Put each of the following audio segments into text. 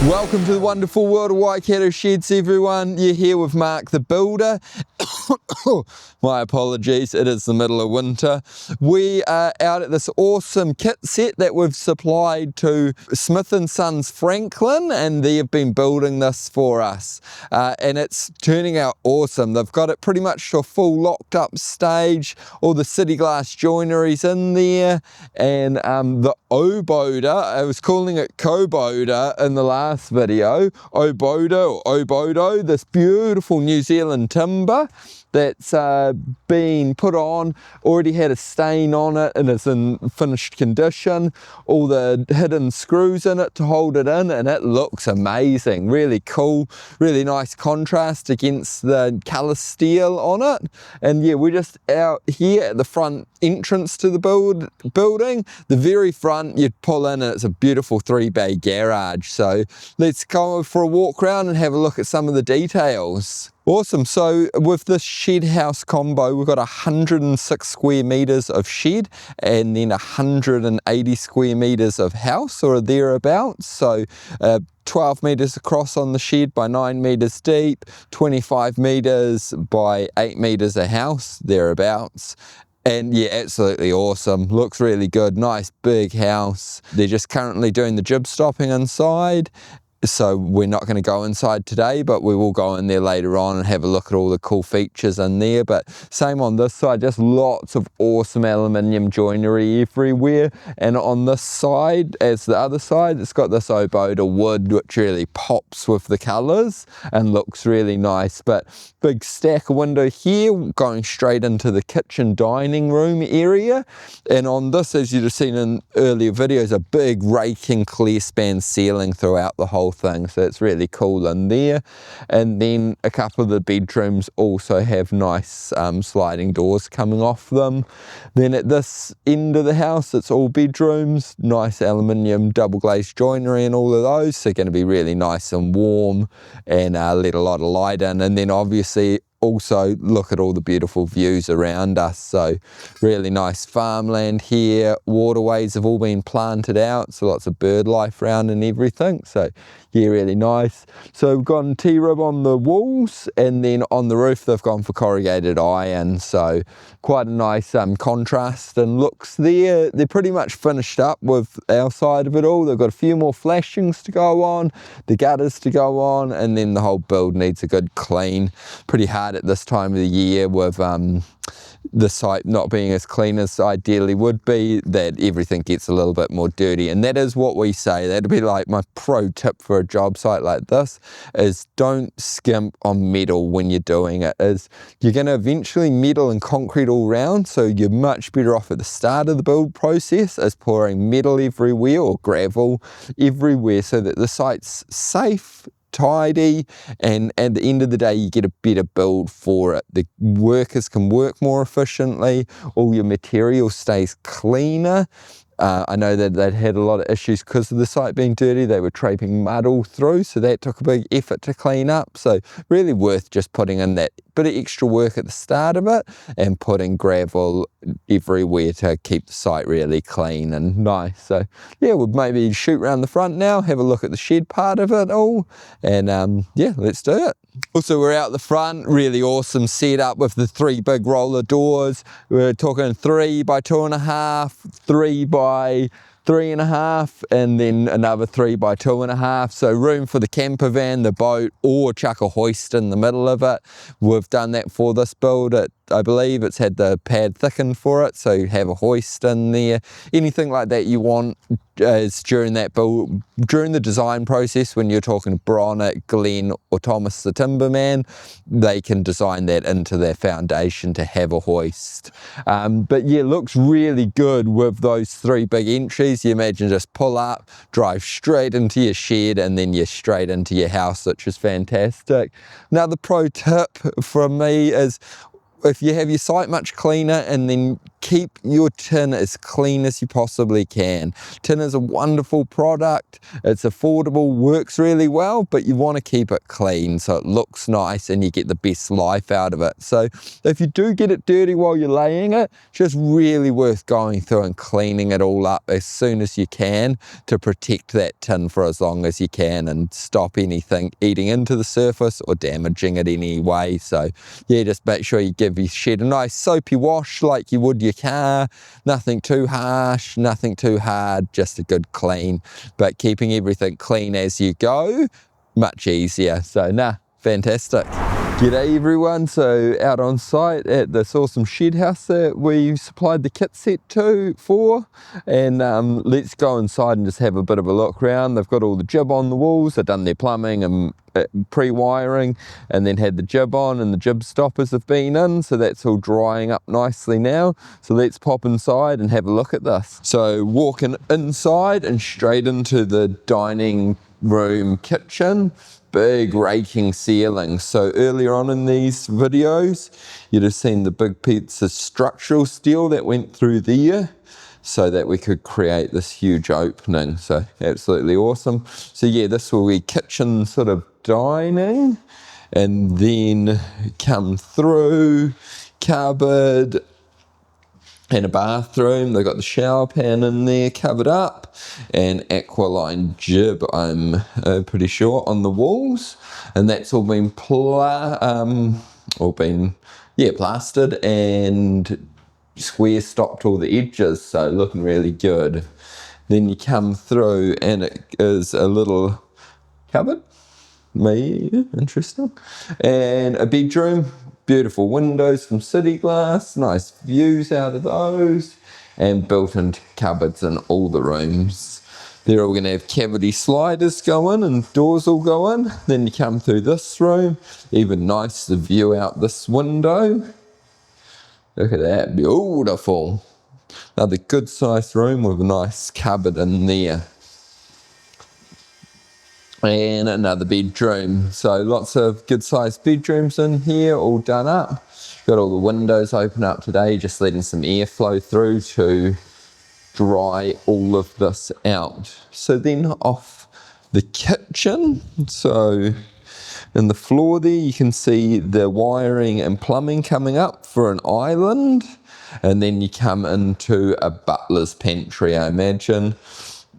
Welcome to the wonderful world of Waikato Sheds, everyone. You're here with Mark the Builder. My apologies, it is the middle of winter. We are out at this awesome kit set that we've supplied to Smith & Sons Franklin, and they have been building this for us. And it's turning out awesome. They've got it pretty much to a full locked up stage. All the city glass joinery's in there, and the Obada, I was calling it Koboda in the last video, Obada or Obodo, this beautiful New Zealand timber that's been put on, already had a stain on it and it's in finished condition, all the hidden screws in it to hold it in, and it looks amazing, really cool, really nice contrast against the colour steel on it. And yeah, we're just out here at the front entrance to the building. The very front, you'd pull in and it's a beautiful 3-bay garage. So let's go for a walk around and have a look at some of the details. Awesome. So with this shed house combo, we've got 106 square meters of shed and then 180 square meters of house or thereabouts. So 12 meters across on the shed by 9 meters deep, 25 meters by 8 meters a house, thereabouts. And yeah, absolutely awesome. Looks really good. Nice big house. They're just currently doing the jib stopping inside. So we're not going to go inside today, but we will go in there later on and have a look at all the cool features in there. But same on this side, just lots of awesome aluminium joinery everywhere. And on this side, as the other side, it's got this Obada wood, which really pops with the colours and looks really nice. But big stack of window here, going straight into the kitchen dining room area. And on this, as you've seen in earlier videos, a big raking clear span ceiling throughout the whole thing, so it's really cool in there. And then a couple of the bedrooms also have nice sliding doors coming off them. Then at this end of the house, it's all bedrooms, nice aluminium double glazed joinery and all of those, so going to be really nice and warm and let a lot of light in. And then obviously also look at all the beautiful views around us. So really nice farmland here, waterways have all been planted out, so lots of bird life around and everything. So yeah, really nice. So we've gone T-rib on the walls, and then on the roof they've gone for corrugated iron, so quite a nice contrast and looks there. They're pretty much finished up with our side of it all. They've got a few more flashings to go on, the gutters to go on, and then the whole build needs a good clean. Pretty hard at this time of the year with the site not being as clean as ideally would be, that everything gets a little bit more dirty. And that is what we say. That'd be like my pro tip for a job site like this, is don't skimp on metal when you're doing it. Is you're going to eventually metal and concrete all round, so you're much better off at the start of the build process as pouring metal everywhere or gravel everywhere, so that the site's safe, tidy, and at the end of the day you get a better build for it. The workers can work more efficiently, all your material stays cleaner. I know that they'd had a lot of issues because of the site being dirty. They were traipsing mud all through, so that took a big effort to clean up. So really worth just putting in that bit of extra work at the start of it and putting gravel everywhere to keep the site really clean and nice. So yeah, we'll maybe shoot around the front now, have a look at the shed part of it all, and yeah, let's do it. Also, we're out the front, really awesome setup with the 3 big roller doors. We're talking 3 by 2.5, 3 by 3.5, and then another 3 by 2.5. So room for the camper van, the boat, or chuck a hoist in the middle of it. We've done that for this build. I believe it's had the pad thickened for it, so you have a hoist in there. Anything like that you want is during that build, during the design process, when you're talking Bronick, Glenn or Thomas the Timberman, they can design that into their foundation to have a hoist. But yeah, looks really good with those 3 big entries. You imagine just pull up, drive straight into your shed, and then you're straight into your house, which is fantastic. Another pro tip from me is, if you have your site much cleaner and then keep your tin as clean as you possibly can. Tin is a wonderful product, it's affordable, works really well, but you want to keep it clean so it looks nice and you get the best life out of it. So if you do get it dirty while you're laying it, it's just really worth going through and cleaning it all up as soon as you can to protect that tin for as long as you can and stop anything eating into the surface or damaging it anyway. So yeah, just make sure you give your shed a nice soapy wash like you would your car. Nothing too harsh, nothing too hard, just a good clean. But keeping everything clean as you go, much easier. So nah, fantastic. G'day everyone, so out on site at this awesome shed house that we supplied the kit set for, and let's go inside and just have a bit of a look around. They've got all the jib on the walls, they've done their plumbing and pre-wiring, and then had the jib on, and the jib stoppers have been in, so that's all drying up nicely now. So let's pop inside and have a look at this. So walking inside and straight into the dining room kitchen. Big raking ceiling. So earlier on in these videos, you'd have seen the big piece of structural steel that went through there so that we could create this huge opening. So absolutely awesome. So yeah, this will be kitchen sort of dining, and then come through cupboard and a bathroom. They've got the shower pan in there covered up, and aqualine jib, I'm pretty sure, on the walls, and that's all been plastered and square stopped all the edges, so looking really good. Then you come through and it is a little cupboard, interesting, and a bedroom. Beautiful windows from city glass, nice views out of those, and built-in cupboards in all the rooms. They're all going to have cavity sliders go in and doors will go in. Then you come through this room, even nicer view out this window. Look at that, beautiful. Another good sized room with a nice cupboard in there. And another bedroom. So lots of good sized bedrooms in here, all done up. Got all the windows open up today, just letting some airflow through to dry all of this out. So then off the kitchen, so in the floor there you can see the wiring and plumbing coming up for an island, and then you come into a butler's pantry, I imagine,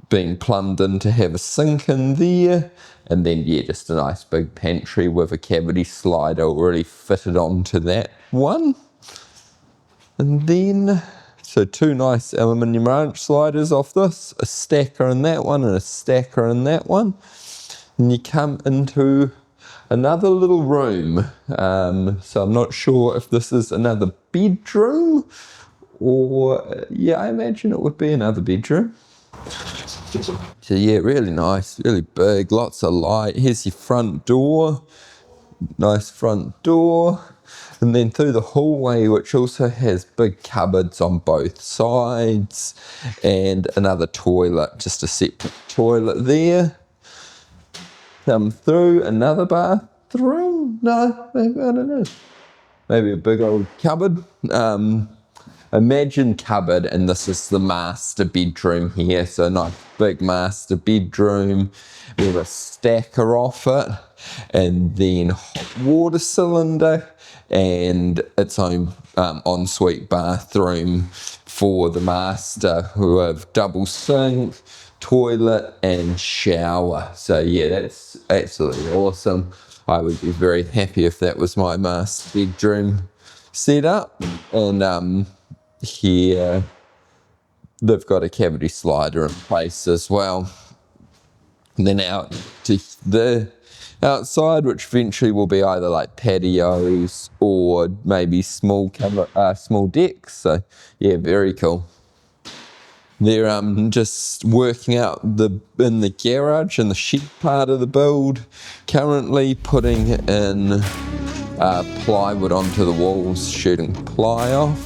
being plumbed in to have a sink in there, and then yeah, just a nice big pantry with a cavity slider already fitted onto that one. And then, so two nice aluminium ranch sliders off this, a stacker in that one and a stacker in that one. And you come into another little room. So I'm not sure if this is another bedroom or, yeah, I imagine it would be another bedroom. So yeah, really nice, really big, lots of light. Here's your front door, nice front door. And then through the hallway, which also has big cupboards on both sides, and another toilet, just a separate toilet there. Come through another bathroom. No, maybe, I don't know. Maybe a big old cupboard. Imagine cupboard, and this is the master bedroom here. So nice big master bedroom with a stacker off it, and then hot water cylinder, and its own ensuite bathroom for the master, who have double sink, toilet and shower. So yeah, that's absolutely awesome. I would be very happy if that was my master bedroom set up. And here they've got a cavity slider in place as well. And then out to the outside, which eventually will be either like patios or maybe small decks. So yeah, very cool. They're just working out in the garage and the shed part of the build, currently putting in plywood onto the walls, shooting ply off.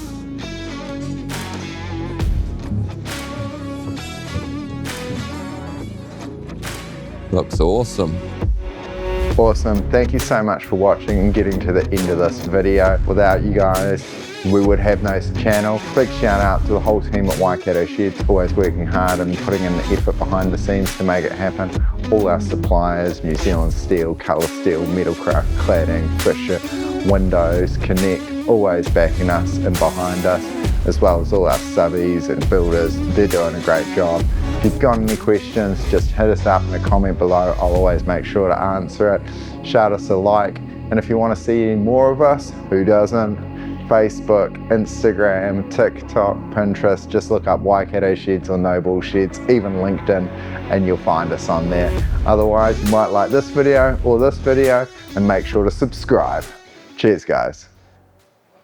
Looks awesome. Awesome. Thank you so much for watching and getting to the end of this video. Without you guys, we would have no channel. Big shout out to the whole team at Waikato Sheds, always working hard and putting in the effort behind the scenes to make it happen. All our suppliers, New Zealand Steel, Colour Steel, Metalcraft, Cladding, Fisher, Windows, Connect, always backing us and behind us, as well as all our subbies and builders. They're doing a great job. If you've got any questions, just hit us up in a comment below. I'll always make sure to answer it. Shout us a like, and if you want to see any more of us, who doesn't? Facebook, Instagram, TikTok, Pinterest, just look up Waikato Sheds or Noble Sheds, even LinkedIn, and you'll find us on there. Otherwise, you might like this video or this video, and make sure to subscribe. Cheers, guys.